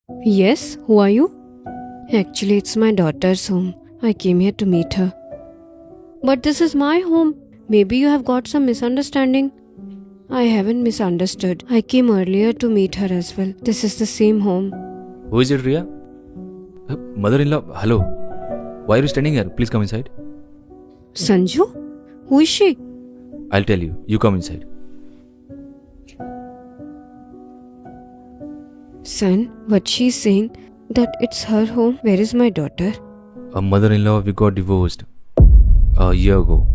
Yes, who are you? Actually, it's my daughter's home. I came here to meet her. But this is my home. Maybe you have got some misunderstanding. I haven't misunderstood. I came earlier to meet her as well. This is the same home. Who is it, Ria? Mother-in-law, hello. Why are you standing here? Please come inside. Sanju? Who is she? I'll tell you. You come inside. Son, what she's saying, that it's her home. Where is my daughter? Mother-in-law, we got divorced a year ago.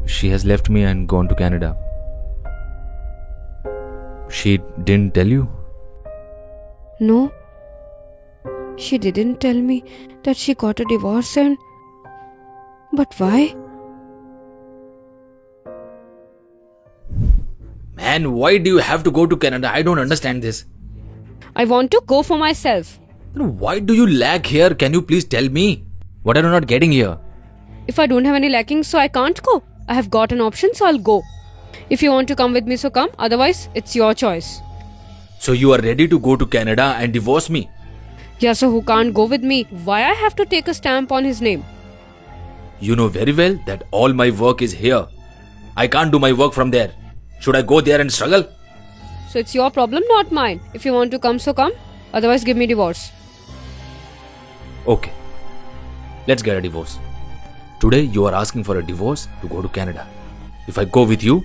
She has left me and gone to Canada. She didn't tell you? No. She didn't tell me that she got a divorce and... But why? Man, why do you have to go to Canada? I don't understand this. I want to go for myself. Why do you lag here? Can you please tell me? What are you not getting here? If I don't have any lacking, so I can't go. I have got an option, so I'll go. If you want to come with me, so come. Otherwise, it's your choice. So you are ready to go to Canada and divorce me? Yeah, so who can't go with me? Why I have to take a stamp on his name? You know very well that all my work is here. I can't do my work from there. Should I go there and struggle? So it's your problem, not mine. If you want to come, so come. Otherwise, give me divorce. Okay. Let's get a divorce. Today you are asking for a divorce to go to Canada. If I go with you,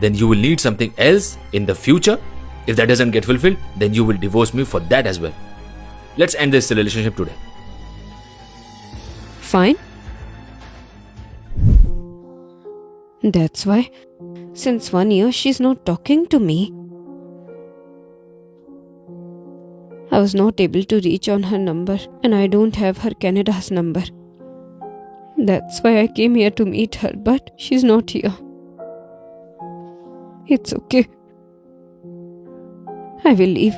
then you will need something else in the future. If that doesn't get fulfilled, then you will divorce me for that as well. Let's end this relationship today. Fine. That's why, since 1 year, she's not talking to me. I was not able to reach on her number, and I don't have her Canada's number. That's why I came here to meet her, but she's not here. It's okay. I will leave.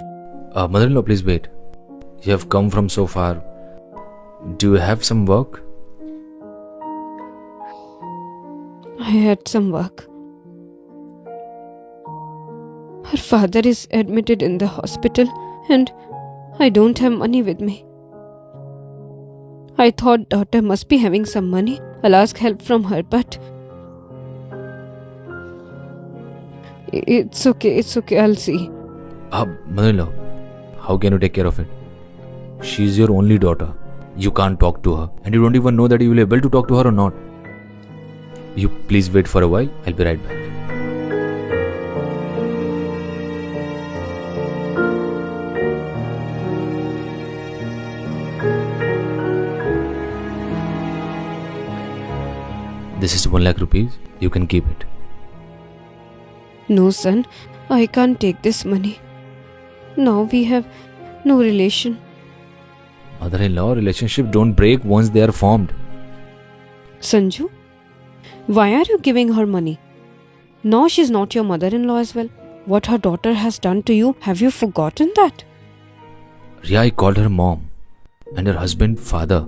Mother-in-law, please wait. You have come from so far. Do you have some work? I had some work. Her father is admitted in the hospital and I don't have money with me. I thought daughter must be having some money. I'll ask help from her, but... It's okay, I'll see. Mother-in-law, how can you take care of it? She's your only daughter. You can't talk to her. And you don't even know that you will be able to talk to her or not. You please wait for a while. I'll be right back. This is 1 lakh rupees. You can keep it. No, son, I can't take this money. Now we have no relation. Mother-in-law, relationship don't break once they are formed. Sanju, why are you giving her money? Now she's not your mother-in-law as well. What her daughter has done to you, have you forgotten that? Ria, I called her mom and her husband father.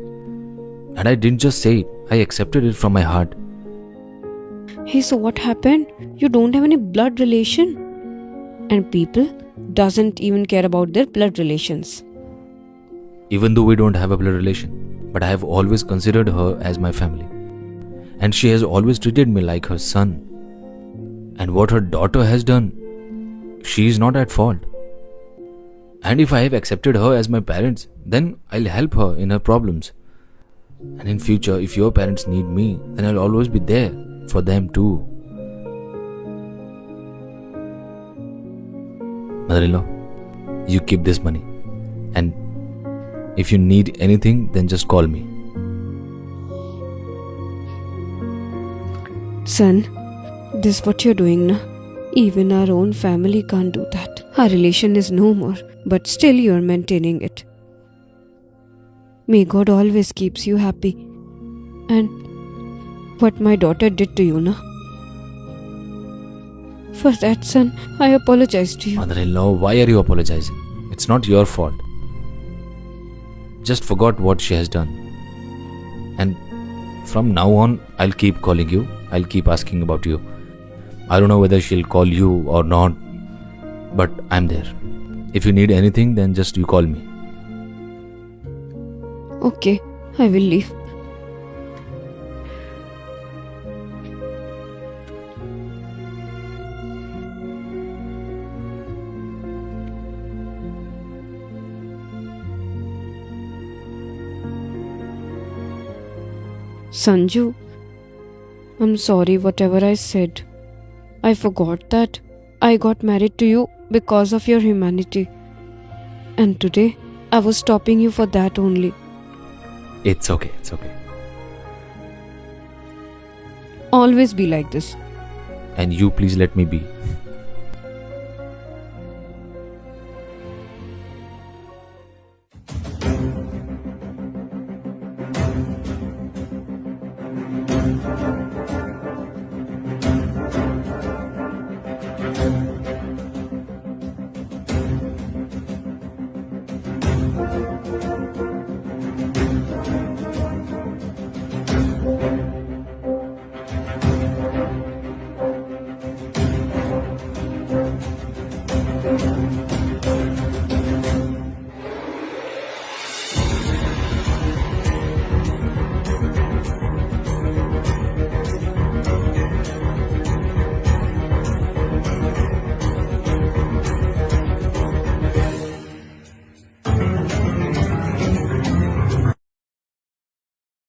And I didn't just say it. I accepted it from my heart. Hey, so what happened? You don't have any blood relation. And people doesn't even care about their blood relations. Even though we don't have a blood relation, but I have always considered her as my family. And she has always treated me like her son. And what her daughter has done, she is not at fault. And if I have accepted her as my parents, then I'll help her in her problems. And in future, if your parents need me, then I'll always be there for them too. Mother-in-law, you keep this money. And if you need anything, then just call me. Son, this what you're doing now. Even our own family can't do that. Our relation is no more, but still you're maintaining it. May God always keeps you happy. And what my daughter did to you, na? For that, son, I apologize to you. Mother-in-law, why are you apologizing? It's not your fault. Just forgot what she has done. And from now on, I'll keep calling you. I'll keep asking about you. I don't know whether she'll call you or not, but I'm there. If you need anything, then just you call me. Okay, I will leave. Sanju, I'm sorry whatever I said. I forgot that I got married to you because of your humanity. And today, I was stopping you for that only. It's okay, it's okay. Always be like this. And you please let me be.